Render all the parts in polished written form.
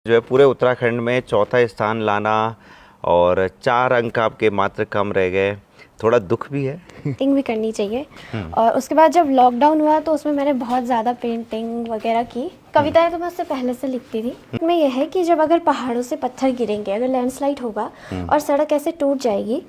जो है पूरे उत्तराखंड में चौथा स्थान लाना और 4 अंक आपके मात्र कम रह गए, थोड़ा दुख भी है। पेंटिंग भी करनी चाहिए। और उसके बाद जब लॉकडाउन हुआ तो उसमें मैंने बहुत ज़्यादा पेंटिंग वगैरह की। कविताएं तो मैं उससे पहले से लिखती थी। में यह है कि जब अगर पहाड़ों से पत्थर गिरेंगे, अगर लैंडस्लाइड होगा और सड़क ऐसे टूट जाएगी।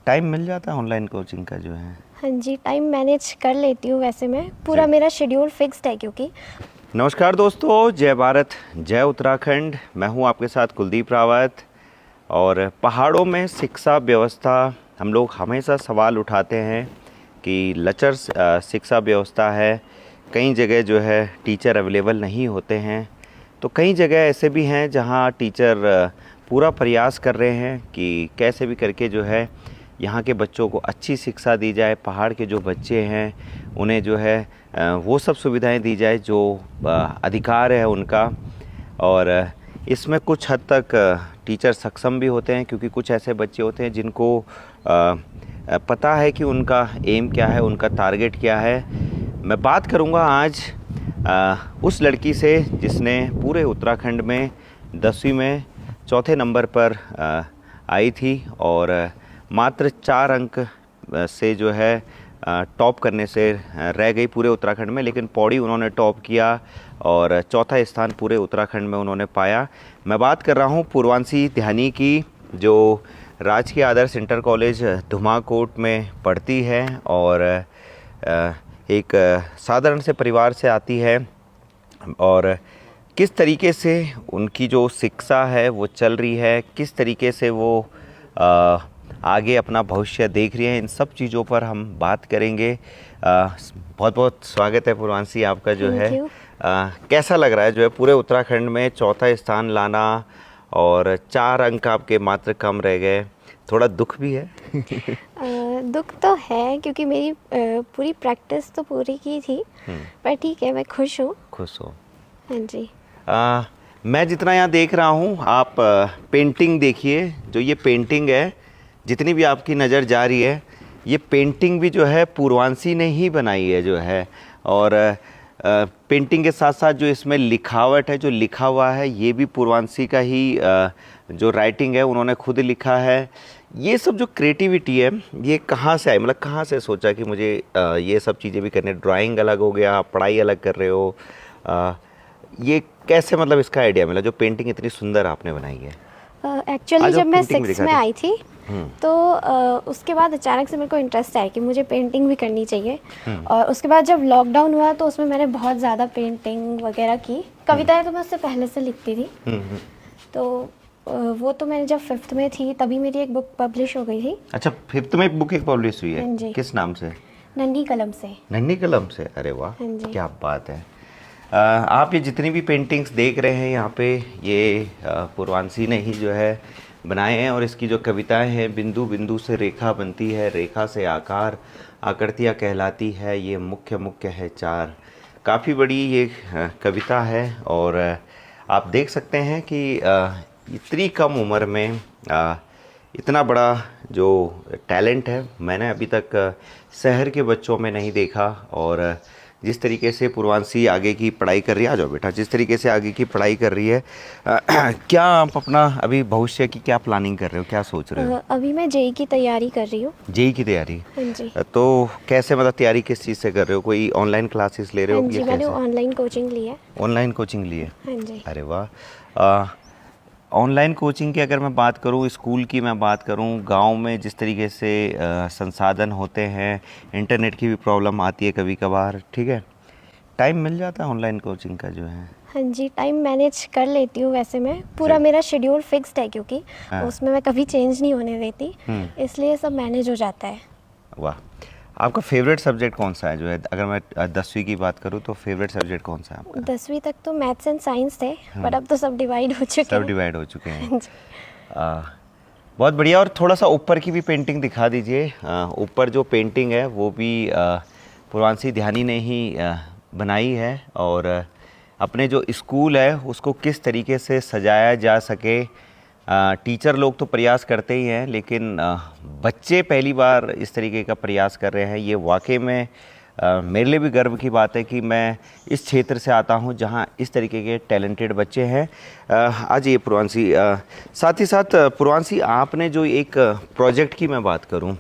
टाइम मिल जाता है ऑनलाइन कोचिंग का जो है। हाँ जी, टाइम मैनेज कर लेती हूँ। वैसे मैं पूरा मेरा शेड्यूल फिक्स्ड है क्योंकि। नमस्कार दोस्तों, जय भारत जय उत्तराखंड। मैं हूं आपके साथ कुलदीप रावत। और पहाड़ों में शिक्षा व्यवस्था हम लोग हमेशा सवाल उठाते हैं कि लचर शिक्षा व्यवस्था है। कई जगह जो है टीचर अवेलेबल नहीं होते हैं, तो कई जगह ऐसे भी हैं जहां टीचर पूरा प्रयास कर रहे हैं कि कैसे भी करके जो है यहाँ के बच्चों को अच्छी शिक्षा दी जाए। पहाड़ के जो बच्चे हैं उन्हें जो है वो सब सुविधाएं दी जाए जो अधिकार है उनका। और इसमें कुछ हद तक टीचर सक्षम भी होते हैं, क्योंकि कुछ ऐसे बच्चे होते हैं जिनको पता है कि उनका एम क्या है, उनका टारगेट क्या है। मैं बात करूंगा आज उस लड़की से जिसने पूरे उत्तराखंड में 10वीं में चौथे नंबर पर आई थी और मात्र 4 अंक से जो है टॉप करने से रह गई पूरे उत्तराखंड में। लेकिन पौड़ी उन्होंने टॉप किया और चौथा स्थान पूरे उत्तराखंड में उन्होंने पाया। मैं बात कर रहा हूँ पूर्वांशी ध्यानी की, जो राजकीय आदर्श इंटर कॉलेज धुमाकोट में पढ़ती है और एक साधारण से परिवार से आती है। और किस तरीके से उनकी जो शिक्षा है वो चल रही है, किस तरीके से वो आगे अपना भविष्य देख रही हैं, इन सब चीज़ों पर हम बात करेंगे। बहुत बहुत स्वागत है पूर्वांशी आपका जो है। कैसा लग रहा है जो है पूरे उत्तराखंड में चौथा स्थान लाना और 4 अंक आपके मात्र कम रह गए, थोड़ा दुख भी है? दुख तो है क्योंकि मेरी पूरी प्रैक्टिस तो पूरी की थी, पर ठीक है, मैं खुश हूँ। खुश हो? हाँ जी। मैं जितना यहाँ देख रहा हूँ, आप पेंटिंग देखिए। जो ये पेंटिंग है, जितनी भी आपकी नज़र जा रही है, ये पेंटिंग भी जो है पूर्वांशी ने ही बनाई है जो है। और पेंटिंग के साथ साथ जो इसमें लिखावट है, जो लिखा हुआ है, ये भी पूर्वांशी का ही जो राइटिंग है उन्होंने खुद लिखा है। ये सब जो क्रिएटिविटी है ये कहाँ से आई, मतलब कहाँ से सोचा कि मुझे ये सब चीज़ें भी करने? ड्राइंग अलग हो गया, पढ़ाई अलग कर रहे हो, ये कैसे मतलब इसका आइडिया मिला जो पेंटिंग इतनी सुंदर आपने बनाई है? एक्चुअली जब मैं 6th में आई थी तो उसके बाद अचानक से मेरे को इंटरेस्ट आया कि मुझे पेंटिंग भी करनी चाहिए। और उसके बाद जब लॉकडाउन हुआ तो उसमें मैंने बहुत ज़्यादा पेंटिंग वगैरह की। कविताएं तो मैं उससे पहले से लिखती थी। तो वो तो मैंने जब 5th में थी तभी मेरी एक बुक पब्लिश हो गई थी। अच्छा, 5th में एक बुक एक पब्लिश हुई है? हाँ जी। किस नाम से? नन्ही कलम से। नन्ही कलम से? अरे वाह, हाँ जी। क्या बात है। आप ये जितनी भी पेंटिंग्स देख रहे हैं यहाँ पे, ये पूर्वांशी ने ही जो है बनाए हैं। और इसकी जो कविताएं हैं, बिंदु बिंदु से रेखा बनती है, रेखा से आकार, आकृतियाँ कहलाती है, ये मुख्य मुख्य है 4। काफ़ी बड़ी ये कविता है। और आप देख सकते हैं कि इतनी कम उम्र में इतना बड़ा जो टैलेंट है मैंने अभी तक शहर के बच्चों में नहीं देखा। और जिस तरीके से पूर्वांशी आगे की पढ़ाई कर रही है, आ जाओ बेटा, जिस तरीके से आगे की पढ़ाई कर रही है, क्या आप अपना अभी भविष्य की क्या प्लानिंग कर रहे हो, क्या सोच रहे हो? अभी मैं जेई की तैयारी कर रही हूँ। जेई की तैयारी? हाँ जी। तो कैसे, मतलब तैयारी किस चीज़ से कर रहे हो? कोई ऑनलाइन क्लासेस ले रहे हो? हाँ जी, मैंने ऑनलाइन कोचिंग ली है। ऑनलाइन कोचिंग ली है? हाँ जी। अरे वाह। ऑनलाइन कोचिंग की अगर मैं बात करूं, स्कूल की मैं बात करूं, गांव में जिस तरीके से संसाधन होते हैं, इंटरनेट की भी प्रॉब्लम आती है कभी कभार, ठीक है, टाइम मिल जाता है ऑनलाइन कोचिंग का जो है? हाँ जी, टाइम मैनेज कर लेती हूँ। वैसे मैं पूरा मेरा शेड्यूल फिक्स्ड है क्योंकि उसमें मैं कभी चेंज नहीं होने देती, इसलिए सब मैनेज हो जाता है। वाह। आपका फेवरेट सब्जेक्ट कौन सा है जो है? अगर मैं 10वीं की बात करूँ तो फेवरेट सब्जेक्ट कौन सा है आपका? 10वीं तक तो मैथ्स एंड साइंस थे, पर अब तो सब डिवाइड हो चुके हैं। सब डिवाइड हो चुके हैं। बहुत बढ़िया। और थोड़ा सा ऊपर की भी पेंटिंग दिखा दीजिए। ऊपर जो पेंटिंग है वो भी पूर्वांशी ध्यानी ने ही बनाई है। और अपने जो स्कूल है उसको किस तरीके से सजाया जा सके, टीचर लोग तो प्रयास करते ही हैं, लेकिन बच्चे पहली बार इस तरीके का प्रयास कर रहे हैं, ये वाकई में मेरे लिए भी गर्व की बात है कि मैं इस क्षेत्र से आता हूं जहां इस तरीके के टैलेंटेड बच्चे हैं। आज ये पूर्वांशी, साथ ही साथ पूर्वांशी, आपने जो एक प्रोजेक्ट की मैं बात करूं,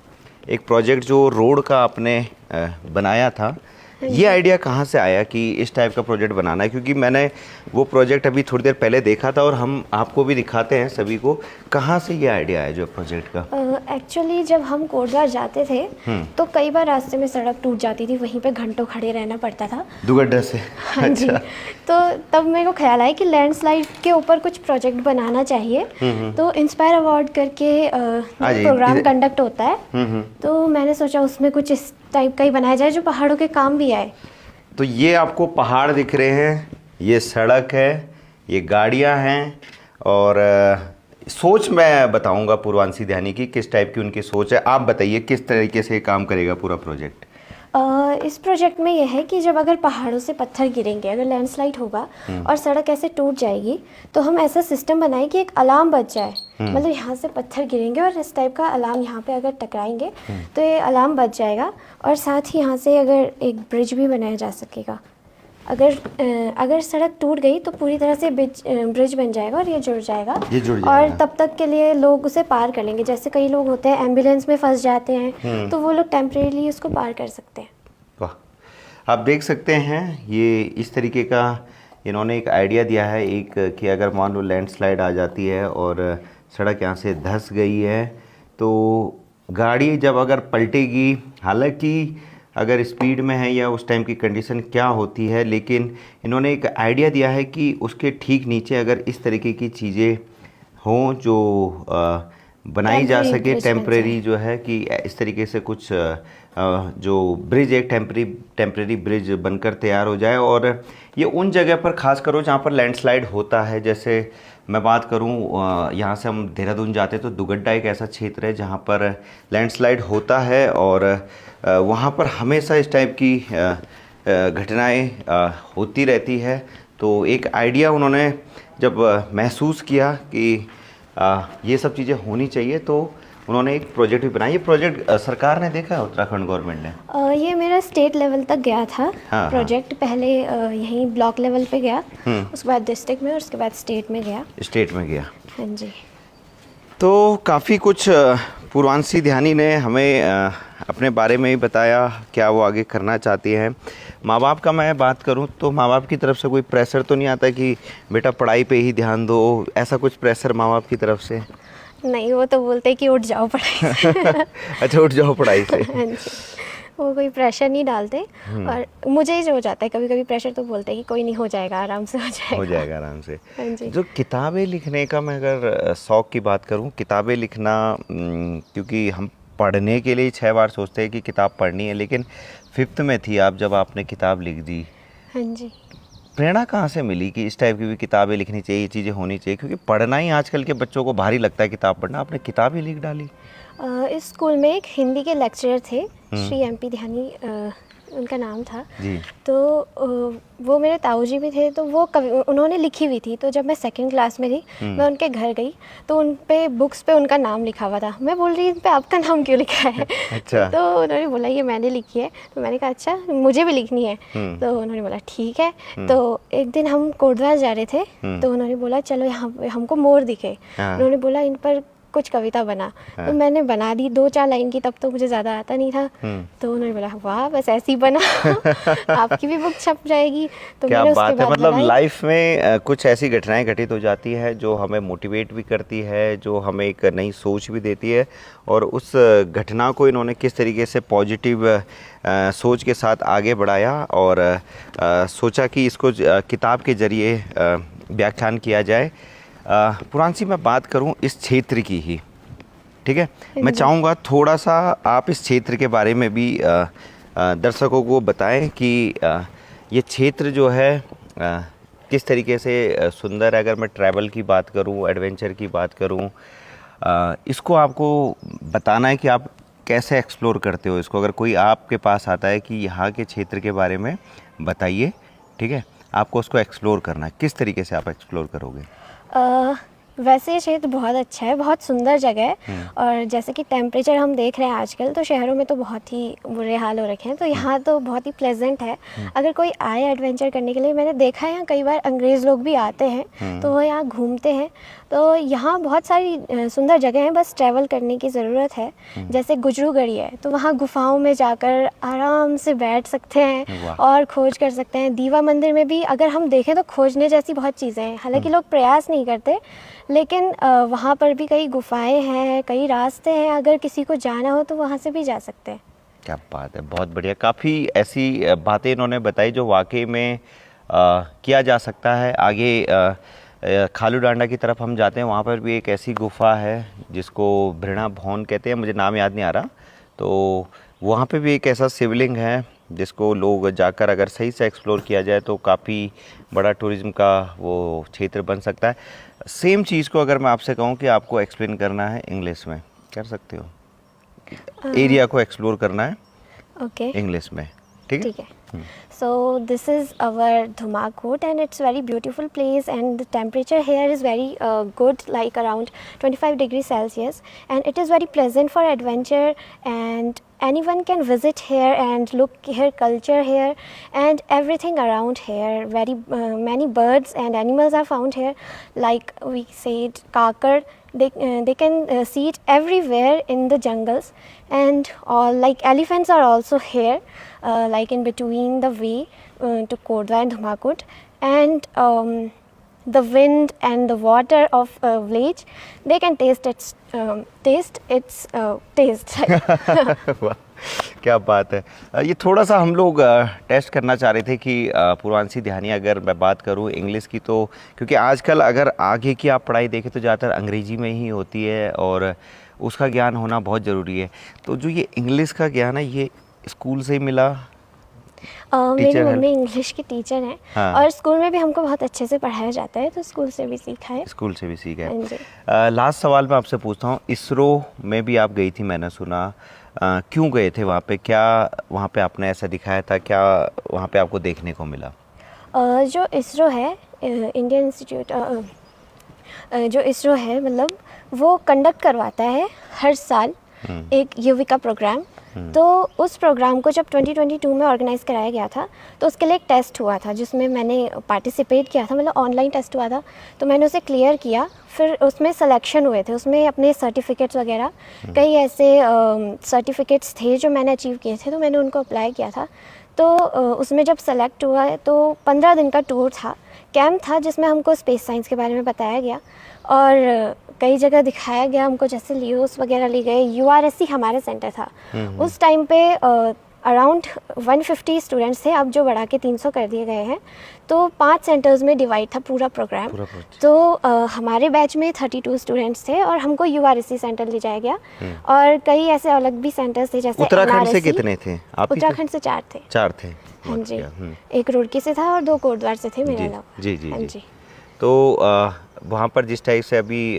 एक प्रोजेक्ट जो रोड का आपने बनाया था, ये आइडिया कहाँ से आया कि इस टाइप का प्रोजेक्ट बनाना है? क्योंकि मैंने वो प्रोजेक्ट अभी थोड़ी देर पहले देखा था और हम आपको भी दिखाते हैं सभी को। कहाँ से ये आइडिया आया जो प्रोजेक्ट का? एक्चुअली जब हम कोटद्वार जाते थे तो कई बार रास्ते में सड़क टूट जाती थी, वहीं पे घंटों खड़े रहना पड़ता था दुगड्डा से। हाँ जी। तो तब मेरे को ख्याल आया कि लैंडस्लाइड के ऊपर कुछ प्रोजेक्ट बनाना चाहिए। तो इंस्पायर अवार्ड करके प्रोग्राम कंडक्ट होता है, तो मैंने सोचा उसमें कुछ इस टाइप का ही बनाया जाए जो पहाड़ों के काम भी आए। तो ये आपको पहाड़ दिख रहे हैं, ये सड़क है, ये गाड़ियां हैं, और सोच मैं बताऊंगा पूर्वांशी ध्यानी की किस टाइप की उनकी सोच है। आप बताइए किस तरीके से काम करेगा पूरा प्रोजेक्ट? इस प्रोजेक्ट में यह है कि जब अगर पहाड़ों से पत्थर गिरेंगे, अगर लैंडस्लाइड होगा और सड़क ऐसे टूट जाएगी, तो हम ऐसा सिस्टम बनाए कि एक अलार्म बज जाए। मतलब यहाँ से पत्थर गिरेंगे और इस टाइप का अलार्म यहाँ पे अगर टकराएंगे तो ये अलार्म बज जाएगा, और साथ ही यहाँ से अगर एक ब्रिज भी बनाया जा सकेगा। अगर सड़क टूट गई तो पूरी तरह से ब्रिज बन जाएगा और ये जुड़ जाएगा, और तब तक के लिए लोग उसे पार कर लेंगे। जैसे कई लोग होते हैं एम्बुलेंस में फंस जाते हैं, तो वो लोग टेम्परेरी उसको पार कर सकते हैं। वाह, आप देख सकते हैं ये इस तरीके का इन्होंने एक आइडिया दिया है, एक कि अगर मान लो लैंडस्लाइड आ जाती है और सड़क यहाँ से धंस गई है तो गाड़ी जब अगर पलटेगी, हालांकि अगर स्पीड में है या उस टाइम की कंडीशन क्या होती है, लेकिन इन्होंने एक आइडिया दिया है कि उसके ठीक नीचे अगर इस तरीके की चीज़ें हों जो बनाई जा सके, टेम्परेरी जो है कि इस तरीके से कुछ जो ब्रिज, एक टेम्परेरी ब्रिज बनकर तैयार हो जाए। और ये उन जगह पर खास करो जहाँ पर लैंडस्लाइड होता है। जैसे मैं बात करूँ, यहाँ से हम देहरादून जाते तो दुगड्डा एक ऐसा क्षेत्र है जहाँ पर लैंडस्लाइड होता है, और वहाँ पर हमेशा इस टाइप की घटनाएं होती रहती है। तो एक आइडिया उन्होंने जब महसूस किया कि ये सब चीज़ें होनी चाहिए, तो उन्होंने एक प्रोजेक्ट भी बनाया। ये प्रोजेक्ट सरकार ने देखा है, उत्तराखंड गवर्नमेंट ने? ये मेरा स्टेट लेवल तक गया था। हाँ, प्रोजेक्ट पहले यहीं ब्लॉक लेवल पे गया, उसके बाद डिस्ट्रिक्ट में, और उसके बाद स्टेट में गया। स्टेट में गया, हाँ जी। तो काफ़ी कुछ पूर्वांशी ध्यानी ने हमें अपने बारे में ही बताया, क्या वो आगे करना चाहती हैं। माँ बाप का मैं बात करूं तो माँ बाप की तरफ से कोई प्रेशर तो नहीं आता कि बेटा पढ़ाई पे ही ध्यान दो, ऐसा कुछ प्रेशर माँ बाप की तरफ से? नहीं, वो तो बोलते हैं कि उठ जाओ पढ़ाई से। अच्छा, उठ जाओ पढ़ाई से। हाँ जी, वो कोई प्रेशर नहीं डालते। और मुझे ही जो हो जाता है कभी कभी प्रेशर, तो बोलते हैं कि कोई नहीं, हो जाएगा, आराम से हो जाएगा आराम से। हाँ जी। जो किताबें लिखने का मैं अगर शौक़ की बात करूं, किताबें लिखना, क्योंकि हम पढ़ने के लिए 6 बार सोचते हैं कि किताब पढ़नी है, लेकिन 5th में थी आप जब आपने किताब लिख दी। हाँ जी। प्रेरणा कहाँ से मिली कि इस टाइप की भी किताबें लिखनी चाहिए, ये चीज़ें होनी चाहिए? क्योंकि पढ़ना ही आजकल के बच्चों को भारी लगता है, किताब पढ़ना, आपने किताब ही लिख डाली। इस स्कूल में एक हिंदी के लेक्चरर थे, श्री MP ध्यानी उनका नाम था जी। तो वो मेरे ताऊजी भी थे, तो वो उन्होंने लिखी हुई थी। तो जब मैं 2nd क्लास में थी, मैं उनके घर गई तो उन पे बुक्स पे उनका नाम लिखा हुआ था। मैं बोल रही इन पे आपका नाम क्यों लिखा है? अच्छा। तो उन्होंने बोला ये मैंने लिखी है। तो मैंने कहा अच्छा, मुझे भी लिखनी है। तो उन्होंने बोला ठीक है। तो एक दिन हम कोटद्वार जा रहे थे, तो उन्होंने बोला चलो यहाँ हमको मोर दिखे। उन्होंने बोला इन पर कुछ कविता बना। तो मैंने बना दी 2-4 लाइन की, तब तो मुझे ज़्यादा आता नहीं था। तो उन्होंने बोला वाह, बस ऐसे ही बना। आपकी भी बुक छप जाएगी। तो क्या मैंने बात उसके है, बाद मतलब लाइफ में कुछ ऐसी घटनाएं घटित हो जाती है जो हमें मोटिवेट भी करती है, जो हमें एक नई सोच भी देती है। और उस घटना को इन्होंने किस तरीके से पॉजिटिव सोच के साथ आगे बढ़ाया और सोचा कि इसको किताब के ज़रिए व्याख्यान किया जाए। पूर्वांशी, मैं बात करूं इस क्षेत्र की ही, ठीक है? मैं चाहूँगा थोड़ा सा आप इस क्षेत्र के बारे में भी दर्शकों को बताएं कि ये क्षेत्र जो है किस तरीके से सुंदर है। अगर मैं ट्रैवल की बात करूं, एडवेंचर की बात करूं, इसको आपको बताना है कि आप कैसे एक्सप्लोर करते हो इसको। अगर कोई आपके पास आता है कि यहाँ के क्षेत्र के बारे में बताइए, ठीक है, आपको उसको एक्सप्लोर करना है, किस तरीके से आप एक्सप्लोर करोगे? वैसे ये क्षेत्र बहुत अच्छा है, बहुत सुंदर जगह है। और जैसे कि टेम्परेचर हम देख रहे हैं आजकल, तो शहरों में तो बहुत ही बुरे हाल हो रखे हैं, तो यहाँ तो बहुत ही प्लेजेंट है। अगर कोई आए एडवेंचर करने के लिए, मैंने देखा है यहाँ कई बार अंग्रेज़ लोग भी आते हैं, तो वो यहाँ घूमते हैं। तो यहाँ बहुत सारी सुंदर जगह हैं, बस ट्रैवल करने की ज़रूरत है। जैसे गुजरूगढ़ी है, तो वहाँ गुफाओं में जाकर आराम से बैठ सकते हैं और खोज कर सकते हैं। दीवा मंदिर में भी अगर हम देखें तो खोजने जैसी बहुत चीज़ें हैं, हालांकि लोग प्रयास नहीं करते, लेकिन वहाँ पर भी कई गुफाएं हैं, कई रास्ते हैं, अगर किसी को जाना हो तो वहाँ से भी जा सकते हैं। क्या बात है, बहुत बढ़िया। काफ़ी ऐसी बातें इन्होंने बताई जो वाकई में किया जा सकता है। आगे खालू डांडा की तरफ हम जाते हैं, वहाँ पर भी एक ऐसी गुफा है जिसको भृणा भवन कहते हैं, मुझे नाम याद नहीं आ रहा। तो वहाँ पे भी एक ऐसा शिवलिंग है जिसको लोग जाकर अगर सही से एक्सप्लोर किया जाए तो काफ़ी बड़ा टूरिज़्म का वो क्षेत्र बन सकता है। सेम चीज़ को अगर मैं आपसे कहूँ कि आपको एक्सप्लेन करना है इंग्लिश में, कर सकते हो? एरिया को एक्सप्लोर करना है ओके, इंग्लिश में, ठीक है? ठीक है। So this is our Dhumakot, and it's very beautiful place, and the temperature here is very good, like around 25 degrees Celsius, and it is very pleasant for adventure, and anyone can visit here and look here culture here and everything around here. Very many birds and animals are found here, like we said kakar. They can see it everywhere in the jungles, and all like elephants are also here, like in between the way to Kodwa and Dhumakot, and the wind and the water of village, they can taste its taste. वाह, क्या बात है। ये थोड़ा सा हम लोग test करना चाह रहे थे कि पूर्वांशी ध्यानी, अगर मैं बात करूँ इंग्लिश की, तो क्योंकि आजकल अगर आगे की आप पढ़ाई देखें तो ज़्यादातर अंग्रेजी में ही होती है और उसका ज्ञान होना बहुत ज़रूरी है। तो जो ये इंग्लिश का ज्ञान है, ये स्कूल से ही मिला? मेरी मम्मी इंग्लिश की टीचर हैं। हाँ। और स्कूल में भी हमको बहुत अच्छे से पढ़ाया जाता है, तो स्कूल से भी सीखा है। स्कूल से भी सीखा है। लास्ट सवाल मैं आपसे पूछता हूँ, इसरो में भी आप गई थी, मैंने सुना, क्यों गए थे वहाँ पे? क्या वहाँ पे आपने ऐसा दिखाया था, क्या वहाँ पे आपको देखने को मिला? जो इसरो है, इंडियन इंस्टीट्यूट, जो इसरो है, मतलब वो कंडक्ट करवाता है हर साल एक युविका प्रोग्राम। तो उस प्रोग्राम को जब 2022 में ऑर्गेनाइज़ कराया गया था, तो उसके लिए एक टेस्ट हुआ था जिसमें मैंने पार्टिसिपेट किया था, मतलब ऑनलाइन टेस्ट हुआ था, तो मैंने उसे क्लियर किया। फिर उसमें सिलेक्शन हुए थे, उसमें अपने सर्टिफिकेट्स वगैरह, कई ऐसे सर्टिफिकेट्स थे जो मैंने अचीव किए थे, तो मैंने उनको अप्लाई किया था। तो उसमें जब सेलेक्ट हुआ है तो 15 दिन का टूर था, कैंप था, जिसमें हमको स्पेस साइंस के बारे में बताया गया और कई जगह दिखाया गया हमको, जैसे लियोस वगैरह ले गए। URSC हमारे सेंटर था उस टाइम पे। अराउंड 150 स्टूडेंट्स थे, अब जो बढ़ा के 300 कर दिए गए हैं। तो 5 सेंटर्स में डिवाइड था पूरा प्रोग्राम। तो हमारे बैच में 32 स्टूडेंट्स थे और हमको URSC सेंटर ले जाया गया। और कई ऐसे अलग भी सेंटर्स थे, जैसे उत्तराखंड से कितने थे आप? उत्तराखंड से 4 थे। 4 थे, हाँ जी। एक रुड़की से था और 2 कोटद्वार से थे मेरे अलावा। जी जी जी। तो वहाँ पर जिस टाइप से अभी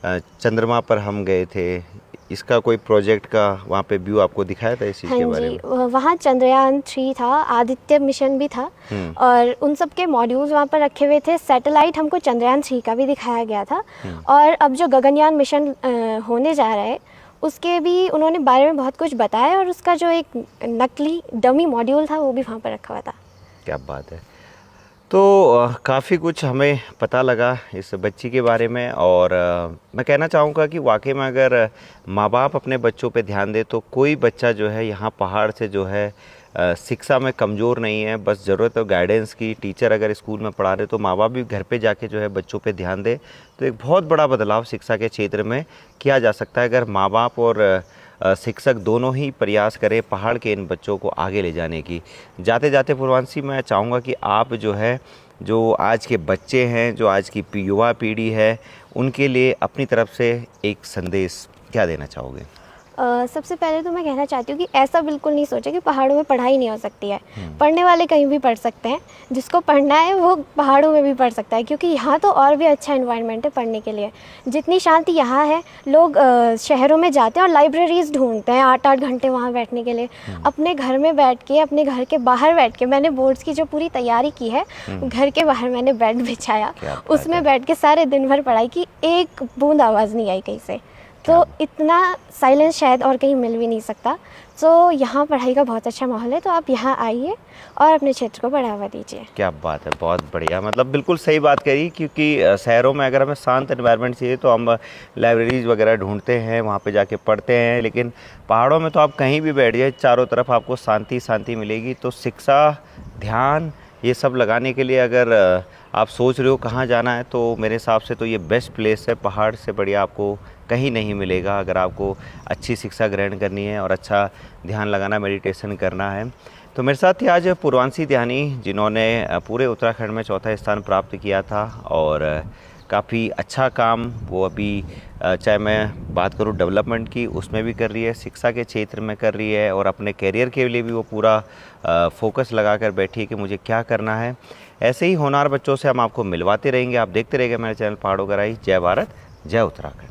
चंद्रमा पर हम गए थे, इसका कोई प्रोजेक्ट का वहाँ पे व्यू आपको दिखाया था इस चीज़ के बारे में? वहाँ चंद्रयान 3 था, आदित्य मिशन भी था और उन सब के मॉड्यूल्स वहाँ पर रखे हुए थे। सैटेलाइट हमको चंद्रयान 3 का भी दिखाया गया था। और अब जो गगनयान मिशन होने जा रहा है, उसके भी उन्होंने बारे में बहुत कुछ बताया और उसका जो एक नकली डमी मॉड्यूल था वो भी वहाँ पर रखा हुआ था। क्या बात है। तो काफ़ी कुछ हमें पता लगा इस बच्ची के बारे में। और मैं कहना चाहूँगा कि वाकई में अगर माँ बाप अपने बच्चों पे ध्यान दे तो कोई बच्चा जो है यहाँ पहाड़ से जो है शिक्षा में कमज़ोर नहीं है। बस ज़रूरत है गाइडेंस की। टीचर अगर स्कूल में पढ़ा रहे तो माँ बाप भी घर पे जाके जो है बच्चों पे ध्यान दे, तो एक बहुत बड़ा बदलाव शिक्षा के क्षेत्र में किया जा सकता है अगर माँ बाप और शिक्षक दोनों ही प्रयास करें पहाड़ के इन बच्चों को आगे ले जाने की। जाते जाते पूर्वांशी, मैं चाहूँगा कि आप जो है, जो आज के बच्चे हैं, जो आज की युवा पीढ़ी है, उनके लिए अपनी तरफ से एक संदेश क्या देना चाहोगे? सबसे पहले तो मैं कहना चाहती हूँ कि ऐसा बिल्कुल नहीं सोचा कि पहाड़ों में पढ़ाई नहीं हो सकती है। पढ़ने वाले कहीं भी पढ़ सकते हैं, जिसको पढ़ना है वो पहाड़ों में भी पढ़ सकता है, क्योंकि यहाँ तो और भी अच्छा इन्वायरमेंट है पढ़ने के लिए। जितनी शांति यहाँ है, लोग शहरों में जाते हैं और लाइब्रेरीज़ ढूंढते हैं 8-8 घंटे वहाँ बैठने के लिए। अपने घर में बैठ के, अपने घर के बाहर बैठ के, मैंने बोर्ड्स की जो पूरी तैयारी की है, घर के बाहर मैंने बेड बिछाया, उसमें बैठ के सारे दिन भर पढ़ाई की, एक बूंद आवाज़ नहीं आई कहीं से। तो इतना साइलेंस शायद और कहीं मिल भी नहीं सकता। तो यहाँ पढ़ाई का बहुत अच्छा माहौल है, तो आप यहाँ आइए और अपने क्षेत्र को बढ़ावा दीजिए। क्या बात है, बहुत बढ़िया। मतलब बिल्कुल सही बात करी, क्योंकि शहरों में अगर हमें शांत एनवायरनमेंट चाहिए तो हम लाइब्रेरीज वगैरह ढूंढते हैं, वहाँ पे जाके पढ़ते हैं, लेकिन पहाड़ों में तो आप कहीं भी बैठ जाए, चारों तरफ आपको शांति शांति मिलेगी। तो शिक्षा, ध्यान, ये सब लगाने के लिए अगर आप सोच रहे हो कहाँ जाना है, तो मेरे हिसाब से तो ये बेस्ट प्लेस है। पहाड़ से बढ़िया आपको कहीं नहीं मिलेगा अगर आपको अच्छी शिक्षा ग्रहण करनी है और अच्छा ध्यान लगाना, मेडिटेशन करना है। तो मेरे साथ थी आज पूर्वांशी ध्यानी, जिन्होंने पूरे उत्तराखंड में 4था स्थान प्राप्त किया था और काफ़ी अच्छा काम वो अभी, चाहे मैं बात करूं डेवलपमेंट की, उसमें भी कर रही है, शिक्षा के क्षेत्र में कर रही है और अपने करियर के लिए भी वो पूरा फोकस लगा कर बैठी है कि मुझे क्या करना है। ऐसे ही होनहार बच्चों से हम आपको मिलवाते रहेंगे। आप देखते रहिएगा मेरे चैनल पहाड़ों गहराई। जय भारत, जय उत्तराखंड।